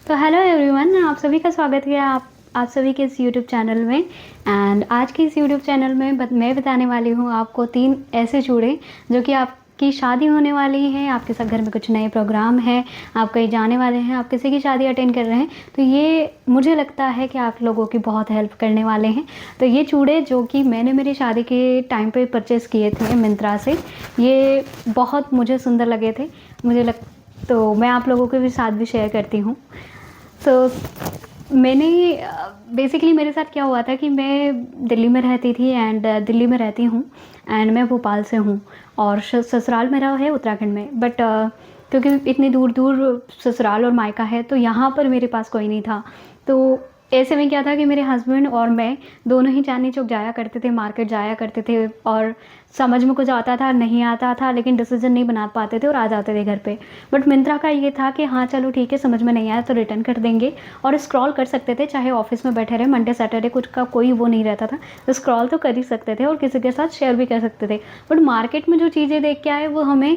तो hello everyone, आप सभी का स्वागत है आप सभी के इस यूट्यूब चैनल में। एंड आज के इस यूट्यूब चैनल में मैं बताने वाली हूँ आपको 3 ऐसे चूड़े जो कि आपकी शादी होने वाली है, आपके साथ घर में कुछ नए प्रोग्राम है, आप कहीं जाने वाले हैं, आप किसी की शादी अटेंड कर रहे हैं, तो ये मुझे लगता है कि आप लोगों की बहुत हेल्प करने वाले हैं। तो ये चूड़े जो कि मैंने मेरी शादी के टाइम पे परचेज़ किए थे मिंत्रा से, ये बहुत मुझे सुंदर लगे थे। तो मैं आप लोगों के भी साथ भी शेयर करती हूँ। तो मैंने बेसिकली मेरे साथ क्या हुआ था कि मैं दिल्ली में रहती थी एंड दिल्ली में रहती हूँ एंड मैं भोपाल से हूँ और ससुराल मेरा है उत्तराखंड में। बट क्योंकि इतनी दूर दूर ससुराल और मायका है तो यहाँ पर मेरे पास कोई नहीं था। तो ऐसे में क्या था कि मेरे हस्बैंड और मैं दोनों ही चांदनी चौक जाया करते थे, मार्केट जाया करते थे और समझ में कुछ आता था नहीं आता था, लेकिन डिसीजन नहीं बना पाते थे और आ जाते थे घर पे। बट मिंत्रा का ये था कि हाँ चलो ठीक है, समझ में नहीं आया तो रिटर्न कर देंगे और स्क्रॉल कर सकते थे, चाहे ऑफिस में बैठे रहे, मंडे सैटरडे कुछ का कोई वो नहीं रहता था, तो स्क्रॉल तो कर ही सकते थे और किसी के साथ शेयर भी कर सकते थे। बट मार्केट में जो चीज़ें देख के आए वो मैं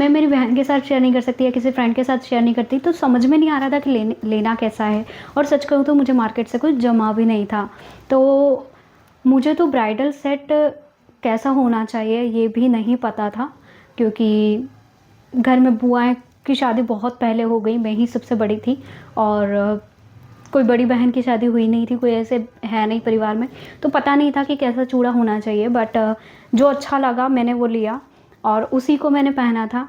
मेरी बहन के साथ शेयर नहीं कर सकती या किसी फ्रेंड के साथ शेयर नहीं करती, तो समझ में नहीं आ रहा था कि लेना कैसा है। और सच कहूँ तो मुझे मार्केट से कुछ जमा भी नहीं था, तो मुझे तो ब्राइडल सेट कैसा होना चाहिए ये भी नहीं पता था, क्योंकि घर में बुआएं की शादी बहुत पहले हो गई, मैं ही सबसे बड़ी थी और कोई बड़ी बहन की शादी हुई नहीं थी, कोई ऐसे है नहीं परिवार में, तो पता नहीं था कि कैसा चूड़ा होना चाहिए। बट जो अच्छा लगा मैंने वो लिया और उसी को मैंने पहना था।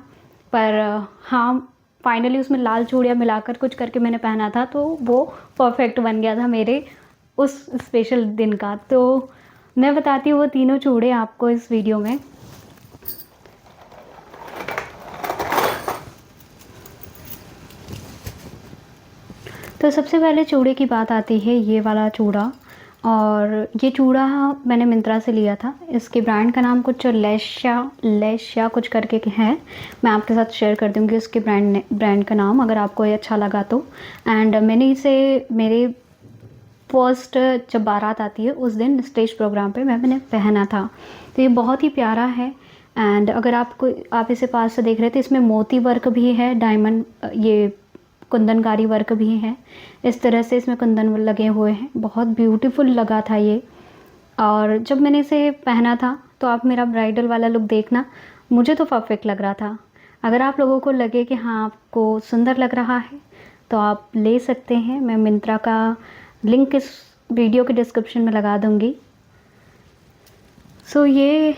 पर हाँ, फाइनली उसमें लाल चूड़ियाँ मिलाकर कुछ करके मैंने पहना था, तो वो परफेक्ट बन गया था मेरे उस स्पेशल दिन का। तो मैं बताती हूँ वो तीनों चूड़े आपको इस वीडियो में। तो सबसे पहले चूड़े की बात आती है, ये वाला चूड़ा। और ये चूड़ा मैंने मिंत्रा से लिया था, इसके ब्रांड का नाम कुछ लेश्या कुछ करके है, मैं आपके साथ शेयर कर दूँगी उसके ब्रांड का नाम अगर आपको ये अच्छा लगा तो। एंड मैंने इसे मेरे फर्स्ट जब बारात आती है उस दिन स्टेज प्रोग्राम पे मैंने पहना था, तो ये बहुत ही प्यारा है। एंड अगर आप इसे पास से देख रहे थे, इसमें मोती वर्क भी है, डायमंड ये कुंदनकारी वर्क भी है, इस तरह से इसमें कुंदन लगे हुए हैं, बहुत ब्यूटीफुल लगा था ये। और जब मैंने इसे पहना था तो आप मेरा ब्राइडल वाला लुक देखना, मुझे तो परफेक्ट लग रहा था। अगर आप लोगों को लगे कि हाँ आपको सुंदर लग रहा है तो आप ले सकते हैं, मैं मिंत्रा का लिंक इस वीडियो के डिस्क्रिप्शन में लगा दूंगी। सो ये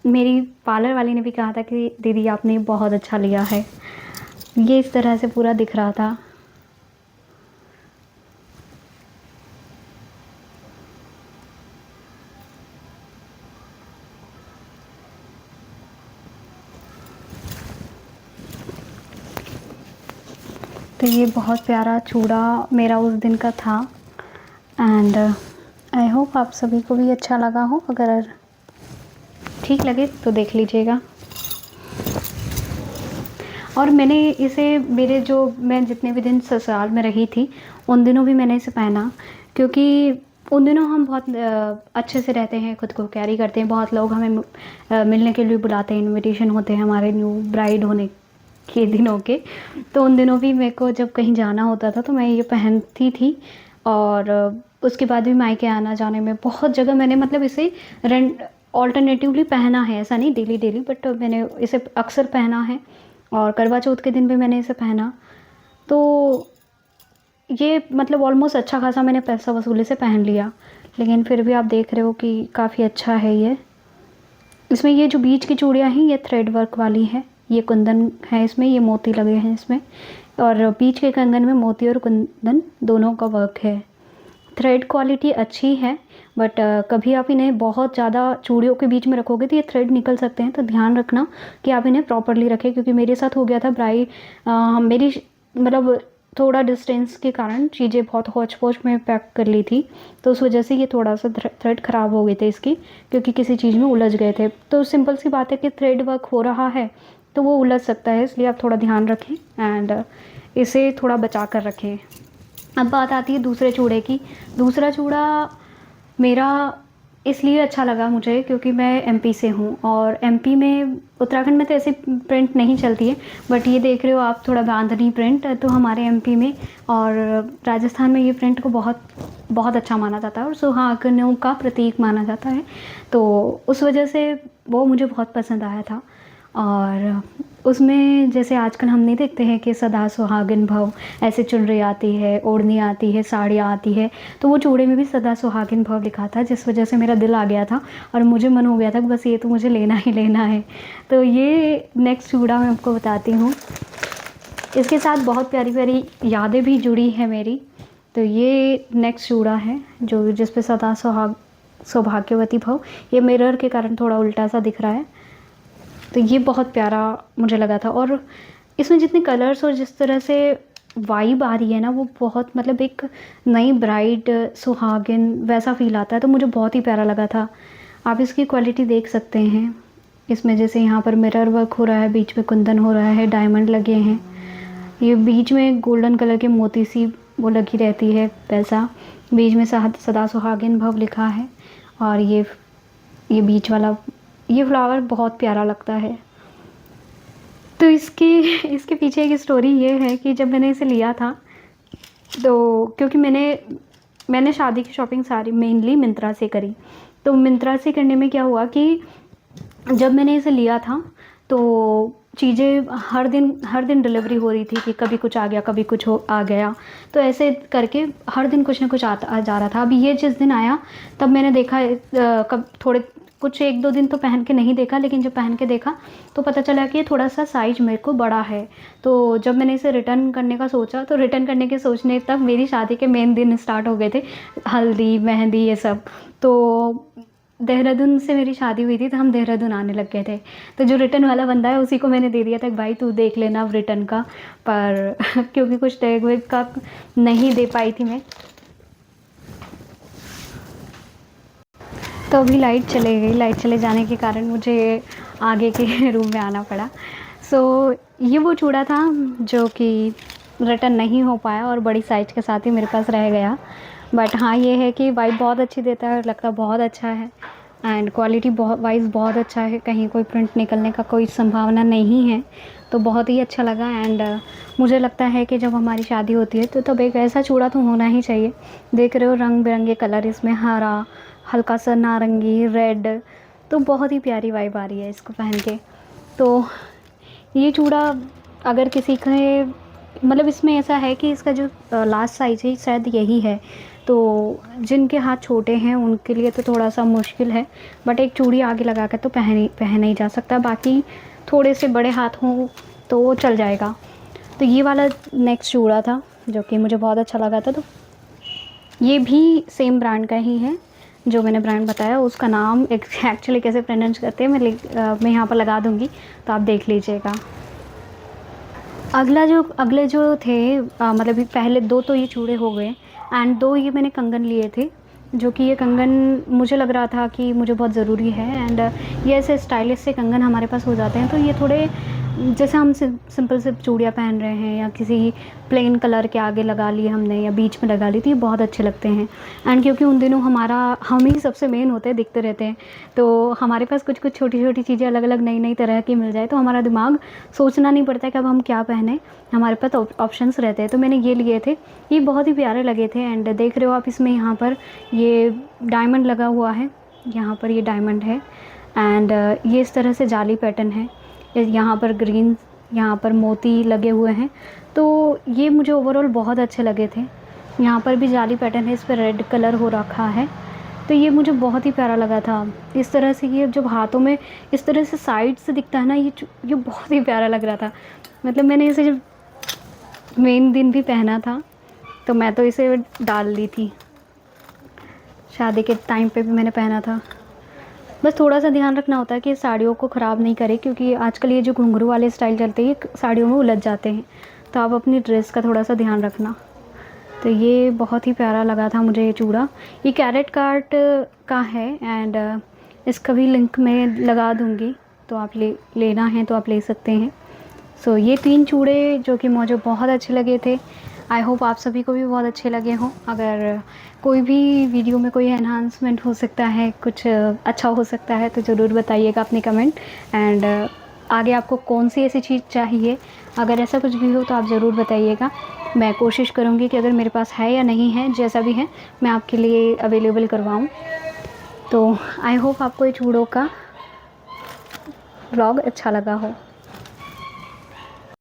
मेरी पार्लर वाली ने भी कहा था कि दीदी आपने बहुत अच्छा लिया है, ये इस तरह से पूरा दिख रहा था। तो ये बहुत प्यारा चूड़ा मेरा उस दिन का था एंड आई होप आप सभी को भी अच्छा लगा हो। अगर ठीक लगे तो देख लीजिएगा। और मैंने इसे मैं जितने भी दिन ससुराल में रही थी उन दिनों भी मैंने इसे पहना, क्योंकि उन दिनों हम बहुत अच्छे से रहते हैं, खुद को कैरी करते हैं, बहुत लोग हमें मिलने के लिए बुलाते हैं, इनविटेशन होते हैं हमारे न्यू ब्राइड होने के दिनों के। तो उन दिनों भी मेरे को जब कहीं जाना होता था तो मैं ये पहनती थी। और उसके बाद भी मायके आना जाने में बहुत जगह मैंने मतलब इसे ऑल्टरनेटिवली पहना है, ऐसा नहीं डेली डेली, बट मैंने इसे अक्सर पहना है। और करवा चौथ के दिन भी मैंने इसे पहना, तो ये मतलब ऑलमोस्ट अच्छा खासा मैंने पैसा वसूली से पहन लिया। लेकिन फिर भी आप देख रहे हो कि काफ़ी अच्छा है ये। इसमें ये जो बीच की चूड़ियाँ हैं ये थ्रेड वर्क वाली है, ये कुंदन है इसमें, ये मोती लगे हैं इसमें, और बीच के कंगन में मोती और कुंदन दोनों का वर्क है। थ्रेड क्वालिटी अच्छी है, बट कभी आप इन्हें बहुत ज़्यादा चूड़ियों के बीच में रखोगे तो ये थ्रेड निकल सकते हैं, तो ध्यान रखना कि आप इन्हें प्रॉपरली रखें। क्योंकि मेरे साथ हो गया था, मेरी मतलब थोड़ा डिस्टेंस के कारण चीज़ें बहुत हौच पौच में पैक कर ली थी, तो उस वजह से ये थोड़ा सा थ्रेड ख़राब हो गए थे इसकी, क्योंकि किसी चीज़ में उलझ गए थे। तो सिंपल सी बात है कि थ्रेड वर्क हो रहा है तो वो उलझ सकता है, इसलिए आप थोड़ा ध्यान रखें एंड इसे थोड़ा बचा कर रखें। अब बात आती है दूसरे चूड़े की। दूसरा चूड़ा मेरा इसलिए अच्छा लगा मुझे क्योंकि मैं एमपी से हूँ और एमपी में, उत्तराखंड में तो ऐसे प्रिंट नहीं चलती है, बट ये देख रहे हो आप थोड़ा बांधनी प्रिंट, तो हमारे एमपी में और राजस्थान में ये प्रिंट को बहुत बहुत अच्छा माना जाता है और सुहागनों का प्रतीक माना जाता है। तो उस वजह से वो मुझे बहुत पसंद आया था। और उसमें जैसे आजकल हम नहीं देखते हैं कि सदा सुहागिन भव, ऐसे चुनरी आती है, ओढ़नी आती है, साड़ियाँ आती है, तो वो चूड़े में भी सदा सुहागिन भव लिखा था, जिस वजह से मेरा दिल आ गया था और मुझे मन हो गया था कि बस ये तो मुझे लेना ही लेना है। तो ये नेक्स्ट चूड़ा मैं आपको बताती हूँ। इसके साथ बहुत प्यारी प्यारी यादें भी जुड़ी हैं मेरी। तो ये नेक्स्ट चूड़ा है जो जिस पे सदा सौभाग्यवती भव, ये मिरर के कारण थोड़ा उल्टा सा दिख रहा है। तो ये बहुत प्यारा मुझे लगा था और इसमें जितने कलर्स और जिस तरह से वाइब आ रही है ना, वो बहुत मतलब एक नई ब्राइड सुहागिन वैसा फील आता है, तो मुझे बहुत ही प्यारा लगा था। आप इसकी क्वालिटी देख सकते हैं, इसमें जैसे यहाँ पर मिरर वर्क हो रहा है, बीच में कुंदन हो रहा है, डायमंड लगे हैं, ये बीच में गोल्डन कलर के मोती सी वो लगी रहती है वैसा, बीच में सदा सुहागिन भव लिखा है। और ये बीच वाला ये फ्लावर बहुत प्यारा लगता है। तो इसके पीछे एक स्टोरी ये है कि जब मैंने इसे लिया था, तो क्योंकि मैंने शादी की शॉपिंग सारी मेनली मिंत्रा से करी। तो मिंत्रा से करने में क्या हुआ कि जब मैंने इसे लिया था तो चीज़ें हर दिन डिलीवरी हो रही थी कि कभी कुछ आ गया, कभी कुछ आ गया, तो ऐसे करके हर दिन कुछ ना कुछ आता जा रहा था। अभी ये जिस दिन आया तब मैंने देखा, कब थोड़े कुछ 1-2 दिन तो पहन के नहीं देखा, लेकिन जब पहन के देखा तो पता चला कि थोड़ा सा साइज मेरे को बड़ा है। तो जब मैंने इसे रिटर्न करने का सोचा, तो रिटर्न करने के सोचने तक मेरी शादी के मेन दिन स्टार्ट हो गए थे, हल्दी मेहंदी ये सब। तो देहरादून से मेरी शादी हुई थी, तो हम देहरादून आने लग गए थे। तो जो रिटर्न वाला बंदा है उसी को मैंने दे दिया था कि भाई तू देख लेना अब रिटर्न का, पर क्योंकि कुछ टैग वैग का नहीं दे पाई थी मैं। तो अभी लाइट चले गई, लाइट चले जाने के कारण मुझे आगे के रूम में आना पड़ा। सो ये वो चूड़ा था जो कि रिटर्न नहीं हो पाया और बड़ी साइज के साथ ही मेरे पास रह गया। बट हाँ, ये है कि वाइब बहुत अच्छी देता है और लगता बहुत अच्छा है एंड क्वालिटी बहुत अच्छा है, कहीं कोई प्रिंट निकलने का कोई संभावना नहीं है। तो बहुत ही अच्छा लगा एंड मुझे लगता है कि जब हमारी शादी होती है तो तब एक ऐसा चूड़ा तो होना ही चाहिए। देख रहे हो रंग बिरंगे कलर, इसमें हरा, हल्का सा नारंगी, रेड, तो बहुत ही प्यारी वाइब आ रही है इसको पहन के। तो ये चूड़ा अगर किसी के मतलब इसमें ऐसा है कि इसका जो लास्ट साइज है शायद यही है, तो जिनके हाथ छोटे हैं उनके लिए तो थोड़ा सा मुश्किल है, बट एक चूड़ी आगे लगा कर तो पहना ही जा सकता है। बाकी थोड़े से बड़े हाथ हों तो वो चल जाएगा। तो ये वाला नेक्स्ट चूड़ा था जो कि मुझे बहुत अच्छा लगा था। तो ये भी सेम ब्रांड का ही है जो मैंने ब्रांड बताया, उसका नाम एक्चुअली कैसे प्रोनाउंस करते हैं मैं यहाँ पर लगा दूँगी, तो आप देख लीजिएगा। अगले जो थे मतलब पहले 2 तो ये चूड़े हो गए एंड 2 ये मैंने कंगन लिए थे, जो कि ये कंगन मुझे लग रहा था कि मुझे बहुत ज़रूरी है एंड ये ऐसे स्टाइलिश से कंगन हमारे पास हो जाते हैं, तो ये थोड़े जैसे हम सिंपल से चूड़ियाँ पहन रहे हैं या किसी प्लेन कलर के आगे लगा लिए हमने या बीच में लगा ली, तो ये बहुत अच्छे लगते हैं। एंड क्योंकि उन दिनों हम ही सबसे मेन होते हैं, दिखते रहते हैं, तो हमारे पास कुछ कुछ छोटी छोटी चीज़ें अलग अलग नई नई तरह की मिल जाए तो हमारा दिमाग सोचना नहीं पड़ता कि अब हम क्या पहने, हमारे पास ऑप्शंस रहते हैं। तो मैंने ये लिए थे, ये बहुत ही प्यारे लगे थे एंड देख रहे हो आप इसमें यहाँ पर ये डायमंड लगा हुआ है, यहाँ पर ये डायमंड है एंड ये इस तरह से जाली पैटर्न है, यहाँ पर ग्रीन, यहाँ पर मोती लगे हुए हैं, तो ये मुझे ओवरऑल बहुत अच्छे लगे थे। यहाँ पर भी जाली पैटर्न है, इस पर रेड कलर हो रखा है, तो ये मुझे बहुत ही प्यारा लगा था। इस तरह से ये जब हाथों में इस तरह से साइड से दिखता है ना, ये बहुत ही प्यारा लग रहा था। मतलब मैंने इसे जब मेन दिन भी पहना था तो मैं तो इसे डाल ली थी, शादी के टाइम पे भी मैंने पहना था। बस थोड़ा सा ध्यान रखना होता है कि साड़ियों को ख़राब नहीं करे, क्योंकि आजकल ये जो घुंघरू वाले स्टाइल चलते हैं साड़ियों में उलझ जाते हैं, तो आप अपनी ड्रेस का थोड़ा सा ध्यान रखना। तो ये बहुत ही प्यारा लगा था मुझे ये चूड़ा। ये कैरेट कार्ट का है एंड इसका भी लिंक मैं लगा दूँगी, तो आप लेना है तो आप ले सकते हैं। सो ये 3 चूड़े जो कि मुझे बहुत अच्छे लगे थे आई होप आप सभी को भी बहुत अच्छे लगे हों। अगर कोई भी वीडियो में कोई एनहांसमेंट हो सकता है, कुछ अच्छा हो सकता है, तो ज़रूर बताइएगा अपने कमेंट। एंड आगे आपको कौन सी ऐसी चीज़ चाहिए, अगर ऐसा कुछ भी हो तो आप ज़रूर बताइएगा। मैं कोशिश करूँगी कि अगर मेरे पास है या नहीं है, जैसा भी है मैं आपके लिए अवेलेबल करवाऊँ। तो आई होप आपको ये चूड़ों का व्लॉग अच्छा लगा हो।